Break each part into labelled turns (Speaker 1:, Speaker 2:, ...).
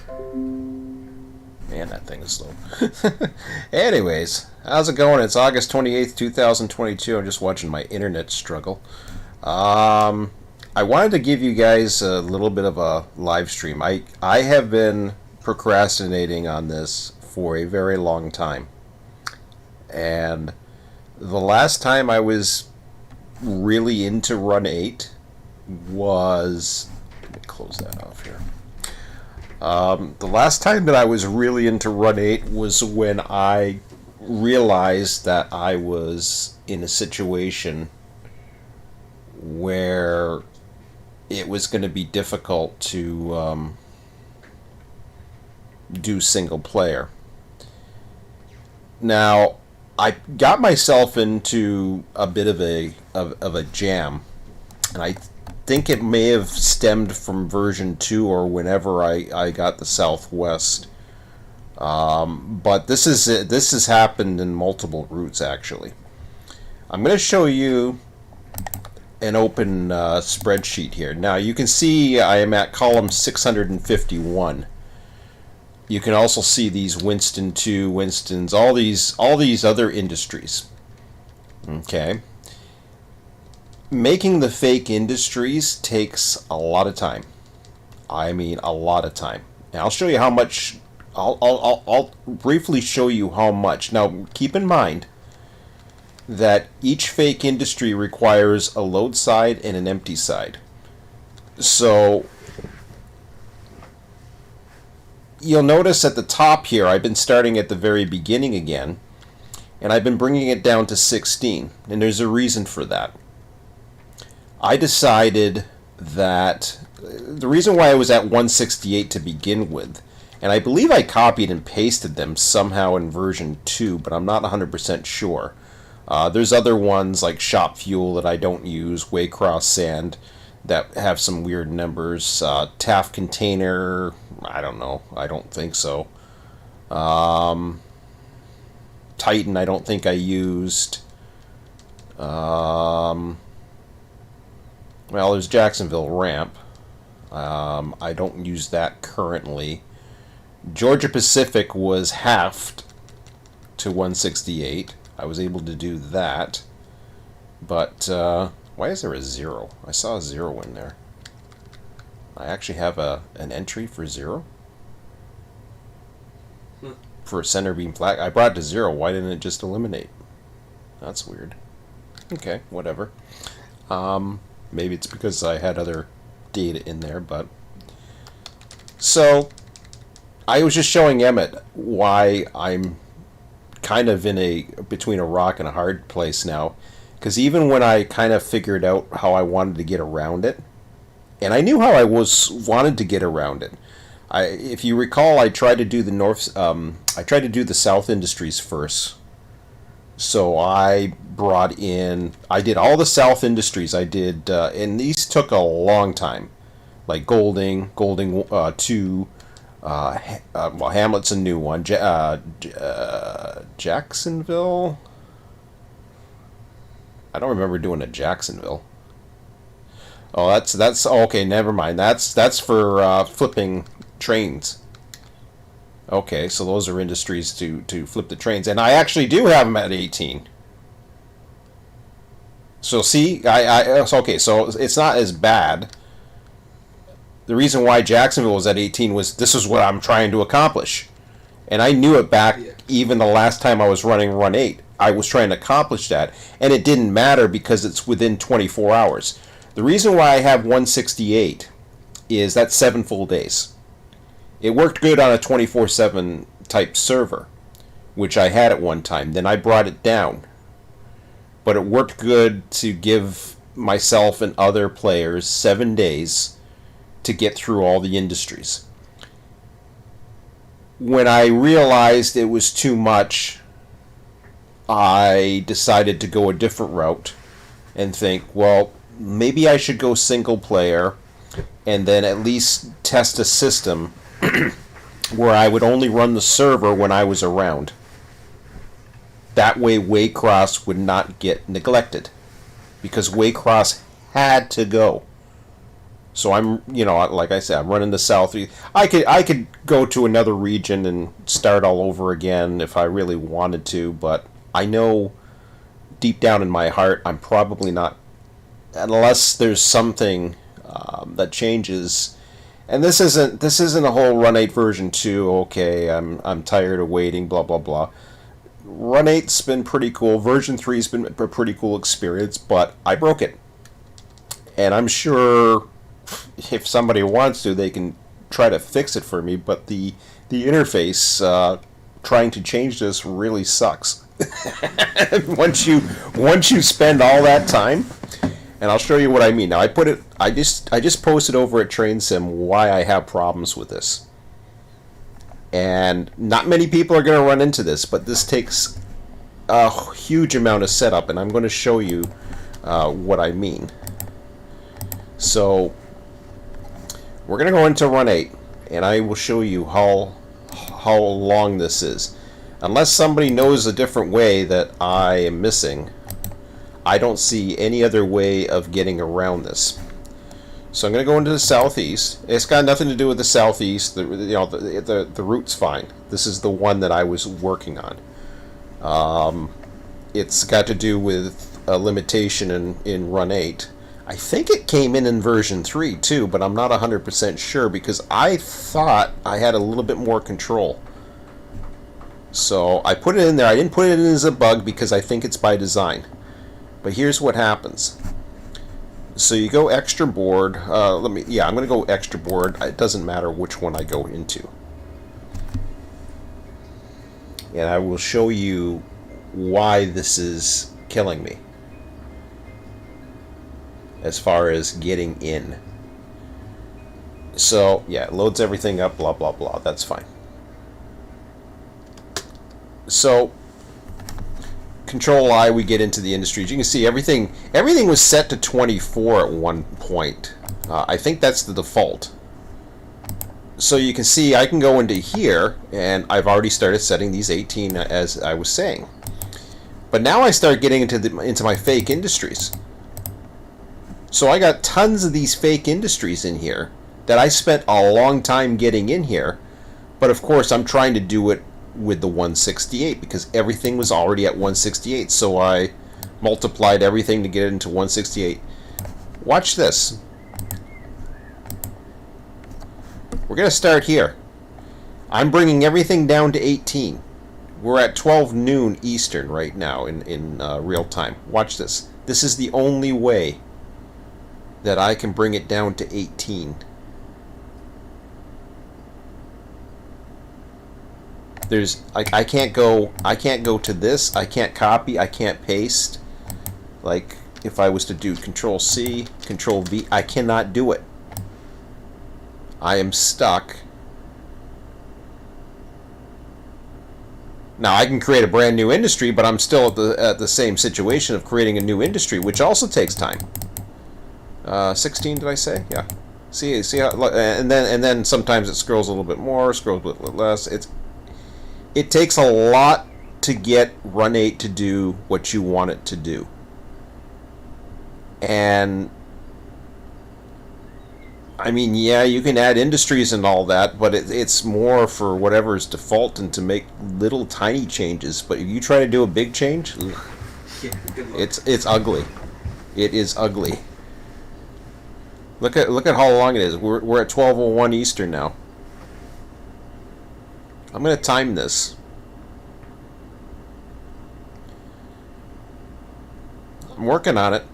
Speaker 1: Man, that thing is slow. Anyways, how's it going? It's August 28th, 2022. I'm just watching my internet struggle. I wanted to give you guys a little bit of a live stream. I have been procrastinating on this for a very long time. And the last time I was really into Run 8 was... Let me close that off here. The last time that I was really into Run 8 was when I realized that I was in a situation where it was going to be difficult to do single player. Now, I got myself into a bit of a jam, and I think it may have stemmed from version 2 or whenever I got the Southwest. But this has happened in multiple routes, actually. I'm going to show you an open spreadsheet here. Now you can see I am at column 651. You can also see these Winston 2, Winston's, all these other industries. Okay. Making the fake industries takes a lot of time. I mean, a lot of time. And I'll show you how much. I'll briefly show you how much. Now, keep in mind that each fake industry requires a load side and an empty side. So you'll notice at the top here, I've been starting at the very beginning again, and I've been bringing it down to 16, and there's a reason for that. I decided that the reason why I was at 168 to begin with, and I believe I copied and pasted them somehow in version 2, but I'm not 100% sure. There's other ones like Shop Fuel that I don't use, Waycross Sand, that have some weird numbers. Taft Container, I don't know, I don't think so. Titan, I don't think I used. Well, there's Jacksonville Ramp. I don't use that currently. Georgia Pacific was halved to 168. I was able to do that. But why is there a 0? I saw a 0 in there. I actually have an entry for 0? For a center beam flag. I brought it to 0. Why didn't it just eliminate? That's weird. Okay, whatever. Maybe it's because I had other data in there, but... So, I was just showing Emmett why I'm kind of between a rock and a hard place now. Because even when I kind of figured out how I wanted to get around it, and I knew how I wanted to get around it. If you recall, I tried to do the South Industries first. So I did all the South Industries. I did, and these took a long time. Like Golding 2, well, Hamlet's a new one. Jacksonville? I don't remember doing a Jacksonville. Oh, that's okay. Never mind. That's for flipping trains. Okay, so those are industries to flip the trains, and I actually do have them at 18. So see, okay, so it's not as bad. The reason why Jacksonville was at 18 was this is what I'm trying to accomplish, and I knew it back even the last time I was running Run 8. I was trying to accomplish that, and it didn't matter because it's within 24 hours. The reason why I have 168 is that's 7 full days. It worked good on a 24/7 type server, which I had at one time. Then I brought it down. But it worked good to give myself and other players 7 days to get through all the industries. When I realized it was too much, I decided to go a different route and think, well, maybe I should go single player and then at least test a system where I would only run the server when I was around. That way Waycross would not get neglected, because Waycross had to go. So I'm, like I said, I'm running the southeast. I could go to another region and start all over again if I really wanted to, but I know deep down in my heart I'm probably not, unless there's something that changes. And this isn't a whole Run 8 version 2. Okay, I'm tired of waiting. Blah blah blah. Run 8's been pretty cool. Version 3's been a pretty cool experience, but I broke it, and I'm sure if somebody wants to, they can try to fix it for me. But the interface trying to change this really sucks. once you spend all that time, and I'll show you what I mean. Now I just posted over at TrainSim why I have problems with this. And not many people are going to run into this, but this takes a huge amount of setup, and I'm going to show you what I mean. So we're going to go into Run 8, and I will show you how long this is. Unless somebody knows a different way that I am missing, I don't see any other way of getting around this. So I'm going to go into the southeast. It's got nothing to do with the southeast. The route's fine. This is the one that I was working on. It's got to do with a limitation in Run 8. I think it came in version 3 too, but I'm not 100% sure because I thought I had a little bit more control. So I put it in there. I didn't put it in as a bug because I think it's by design. But here's what happens. So you go extra board. I'm going to go extra board. It doesn't matter which one I go into. And I will show you why this is killing me as far as getting in. So, yeah, it loads everything up, blah, blah, blah. That's fine. So, Control I, we get into the industries. You can see everything was set to 24 at one point. I think that's the default. So you can see I can go into here, and I've already started setting these 18 as I was saying. But now I start getting into my fake industries. So I got tons of these fake industries in here that I spent a long time getting in here. But of course I'm trying to do it with the 168 because everything was already at 168, so I multiplied everything to get it into 168. Watch this. We're gonna start here. I'm bringing everything down to 18. We're at 12 noon Eastern right now in real time. Watch this. This is the only way that I can bring it down to 18. I can't go to this. I can't copy. I can't paste. Like if I was to do Control C, Control V, I cannot do it. I am stuck. Now I can create a brand new industry, but I'm still at the same situation of creating a new industry, which also takes time. 16, did I say? Yeah. See how, and then sometimes it scrolls a little bit more, scrolls a little less. It takes a lot to get Run 8 to do what you want it to do. And I mean, yeah, you can add industries and all that, but it's more for whatever is default and to make little tiny changes. But if you try to do a big change,
Speaker 2: Yeah,
Speaker 1: it's ugly. It is ugly. Look at how long it is. We're at 12:01 Eastern now. I'm going to time this. I'm working on it.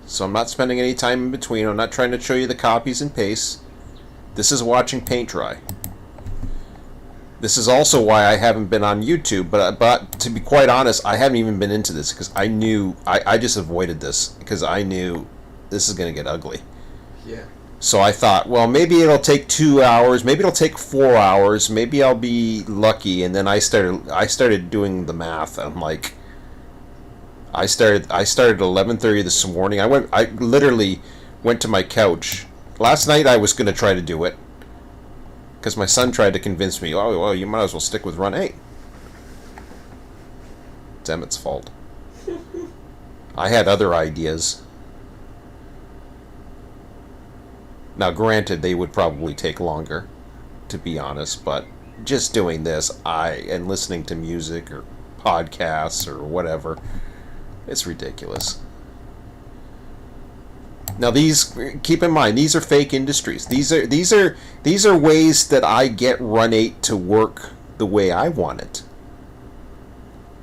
Speaker 1: So I'm not spending any time in between. I'm not trying to show you the copies and pastes. This is watching paint dry. This is also why I haven't been on YouTube. But to be quite honest, I haven't even been into this because I knew I just avoided this because I knew this is going to get ugly.
Speaker 2: Yeah.
Speaker 1: So I thought, well, maybe it'll take 2 hours, maybe it'll take 4 hours, maybe I'll be lucky. And then I started doing the math. I'm like, I started at 11:30 this morning. I literally went to my couch. Last night I was going to try to do it because my son tried to convince me, oh, well, you might as well stick with Run 8. It's Emmett's fault. I had other ideas. Now, granted, they would probably take longer, to be honest, but just doing this, and listening to music or podcasts or whatever, it's ridiculous. Now, keep in mind, these are fake industries. These are ways that I get Run 8 to work the way I want it.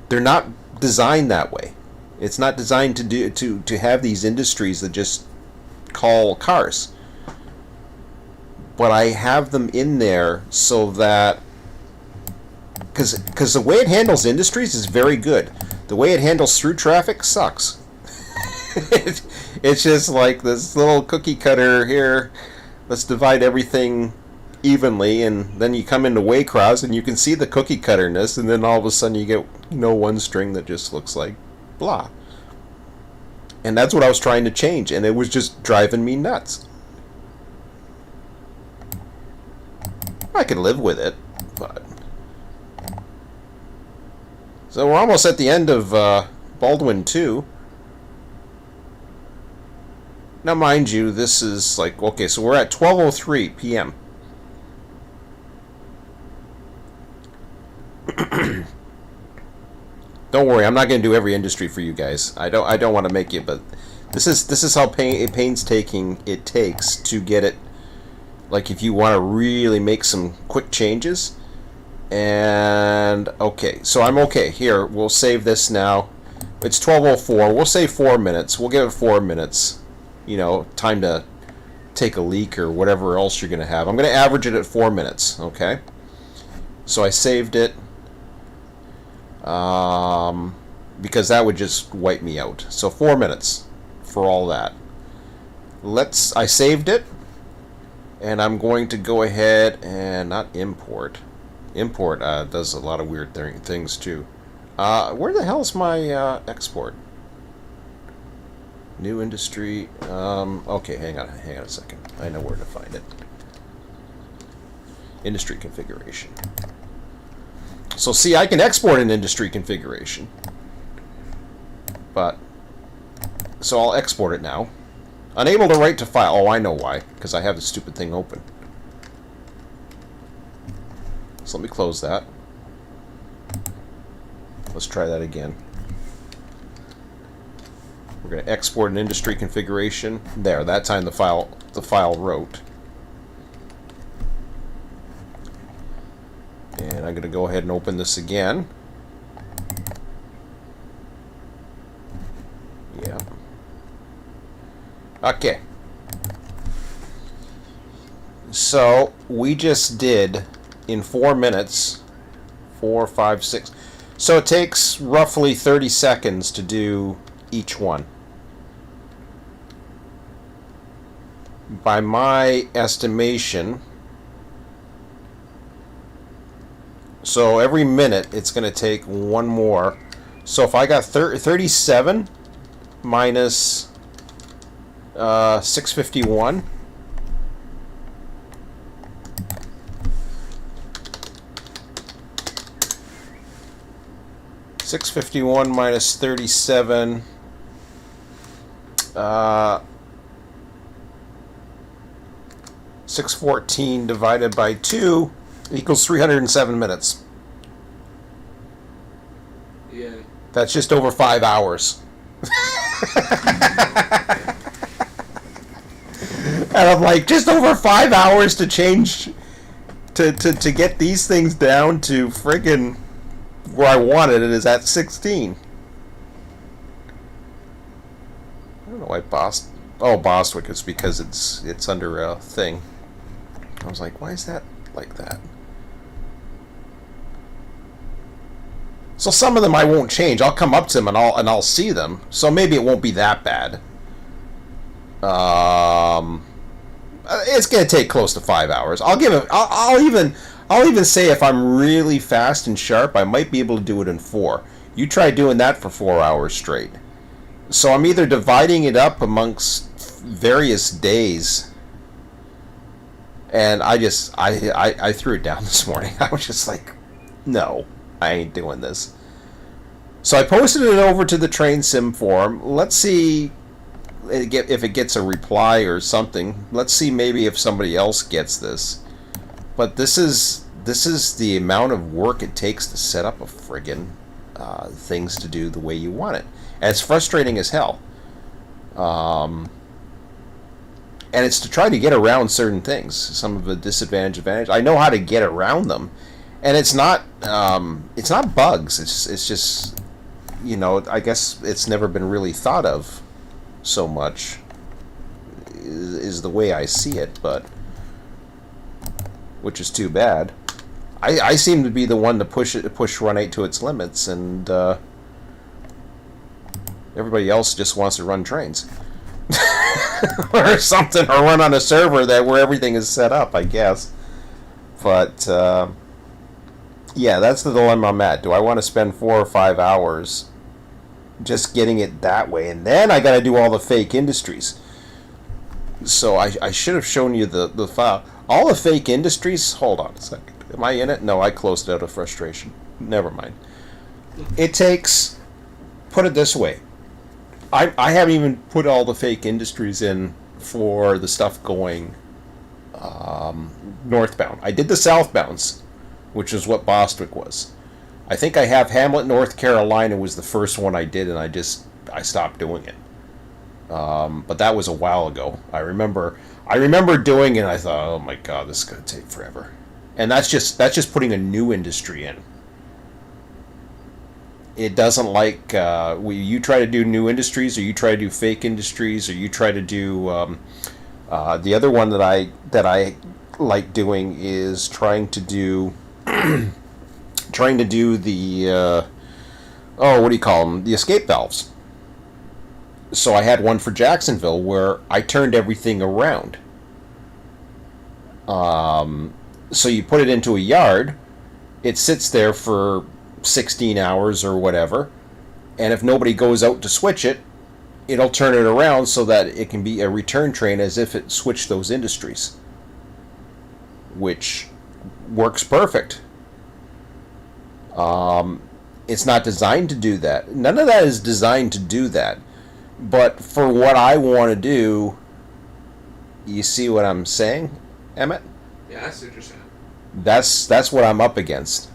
Speaker 1: They're not designed that way. It's not designed to have these industries that just call cars. But I have them in there so that, because the way it handles industries is very good. The way it handles through traffic sucks. It's just like this little cookie cutter here. Let's divide everything evenly, and then you come into Waycross and you can see the cookie cutterness, and then all of a sudden you get one string that just looks like blah. And that's what I was trying to change, and it was just driving me nuts. I could live with it, but... So we're almost at the end of Baldwin 2. Now, mind you, this is like... Okay, so we're at 12:03 p.m. Don't worry, I'm not going to do every industry for you guys. I don't want to make you, but this is how painstaking it takes to get it. Like, if you want to really make some quick changes. And okay, so I'm okay. Here, we'll save this now. It's 12:04. We'll say 4 minutes. We'll give it 4 minutes. Time to take a leak or whatever else you're going to have. I'm going to average it at 4 minutes. Okay. So I saved it. Because that would just wipe me out. So 4 minutes for all that. I saved it. And I'm going to go ahead and not import. Import does a lot of weird things too. Where the hell is my export? New industry. Okay, hang on a second. I know where to find it. Industry configuration. So see, I can export an industry configuration. So I'll export it now. Unable to write to file. Oh, I know why. Because I have the stupid thing open. So let me close that. Let's try that again. We're going to export an industry configuration. There, that time the file wrote. And I'm going to go ahead and open this again. Yeah. Okay. So we just did in 4 minutes 4, 5, 6. So it takes roughly 30 seconds to do each one. By my estimation, so every minute it's going to take one more. So if I got 37 minus 651, minus 37, 614 divided by 2 equals 307 minutes.
Speaker 2: Yeah.
Speaker 1: That's just over 5 hours. And I'm like, just over 5 hours to change, to get these things down to friggin' where I wanted it is at 16. I don't know why Bostwick is because it's under a thing. I was like, why is that like that? So some of them I won't change. I'll come up to them and I'll see them. So maybe it won't be that bad. It's gonna take close to 5 hours. I'll give it. I'll even say if I'm really fast and sharp, I might be able to do it in 4. You try doing that for 4 hours straight. So I'm either dividing it up amongst various days. And I threw it down this morning. I was just like, no, I ain't doing this. So I posted it over to the Train Sim forum. Let's see if it gets a reply or something. Let's see maybe if somebody else gets this. But this is the amount of work it takes to set up a friggin' things to do the way you want it. And it's frustrating as hell. And it's to try to get around certain things. Some of the advantage. I know how to get around them. And it's not bugs. It's just, I guess it's never been really thought of so much is the way I see it, but which is too bad. I seem to be the one to push Run 8 to its limits, and everybody else just wants to run trains. Or something, or run on a server where everything is set up, I guess. But yeah, that's the dilemma I'm at. Do I want to spend 4 or 5 hours just getting it that way, and then I got to do all the fake industries? So I should have shown you the file. All the fake industries. Hold on a second. Am I in it? No, I closed it out of frustration. Never mind. It takes. Put it this way. I haven't even put all the fake industries in for the stuff going northbound. I did the southbounds, which is what Bostwick was. I think I have Hamlet, North Carolina was the first one I did, and I stopped doing it. But that was a while ago. I remember doing it, and I thought, oh my god, this is going to take forever. And that's just putting a new industry in. It doesn't like you try to do new industries, or you try to do fake industries, or you try to do the other one that I like doing is trying to do the what do you call them? The escape valves. So I had one for Jacksonville where I turned everything around. So you put it into a yard, it sits there for 16 hours or whatever, and if nobody goes out to switch it, it'll turn it around so that it can be a return train as if it switched those industries, which works perfect. It's not designed to do that. None of that is designed to do that. But for what I want to do, you see what I'm saying, Emmett?
Speaker 2: Yeah, I see what you're saying.
Speaker 1: That's what I'm up against.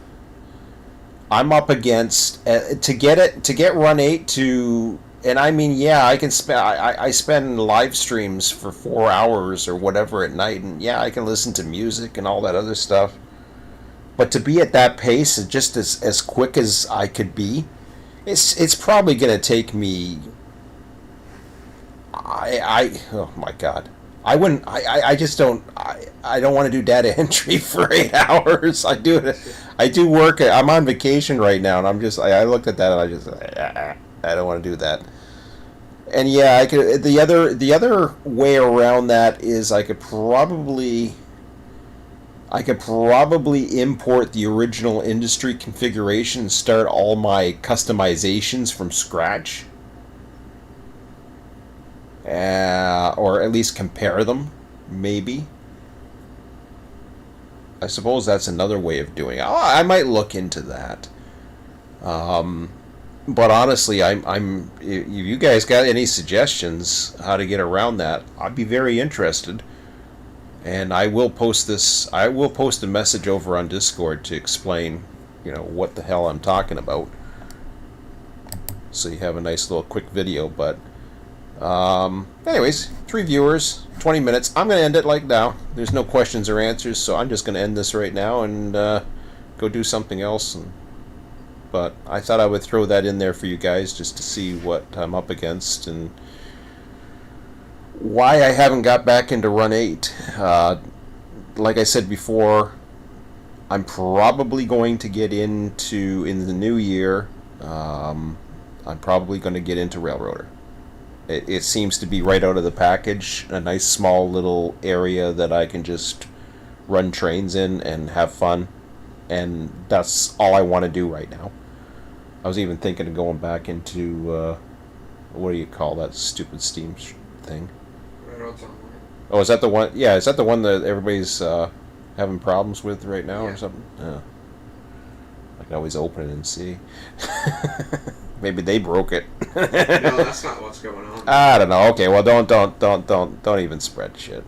Speaker 1: I'm up against to get Run 8 to, and I mean, yeah, I can spend I spend live streams for 4 hours or whatever at night, and yeah, I can listen to music and all that other stuff. But to be at that pace, just as quick as I could be, it's probably going to take me. Oh my god. I just don't want to do data entry for 8 hours. I do work. I'm on vacation right now, and I looked at that and I don't want to do that. And yeah, I could. The other way around that is I could probably import the original industry configuration and start all my customizations from scratch. Or at least compare them, maybe. I suppose that's another way of doing it. I might look into that. But honestly, I'm. If you guys got any suggestions how to get around that, I'd be very interested. And I will post this. I will post a message over on Discord to explain, what the hell I'm talking about. So you have a nice little quick video, but. Anyways, 3 viewers, 20 minutes. I'm going to end it like now. There's no questions or answers, so I'm just going to end this right now and go do something else. But I thought I would throw that in there for you guys just to see what I'm up against and why I haven't got back into Run 8. Like I said before, I'm probably going to get into, in the new year, I'm probably going to get into Railroader. It seems to be right out of the package, a nice small little area that I can just run trains in and have fun, and that's all I want to do right now. I was even thinking of going back into, what do you call that stupid Steam thing?
Speaker 2: Railroads Online.
Speaker 1: Oh, is that the one? Yeah, is that the one that everybody's having problems with right now or something? Yeah. I can always open it and see. Maybe they broke it.
Speaker 2: No, that's not what's going on.
Speaker 1: I don't know. Okay, well, don't even spread shit.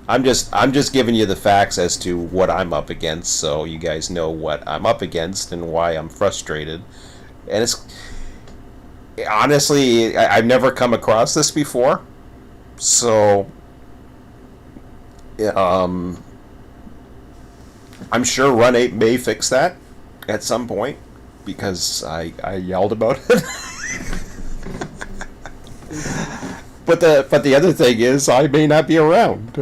Speaker 1: I'm just giving you the facts as to what I'm up against, so you guys know what I'm up against and why I'm frustrated. And it's honestly, I've never come across this before, so um, I'm sure Run 8 may fix that at some point because I yelled about it. But the other thing is I may not be around.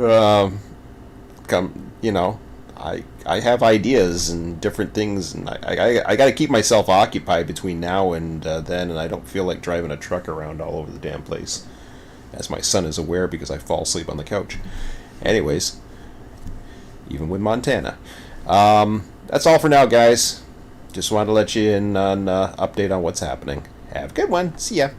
Speaker 1: I have ideas and different things, and I got to keep myself occupied between now and then, and I don't feel like driving a truck around all over the damn place, as my son is aware because I fall asleep on the couch. Anyways, even with Montana. That's all for now, guys. Just wanted to let you in on update on what's happening. Have a good one. See ya.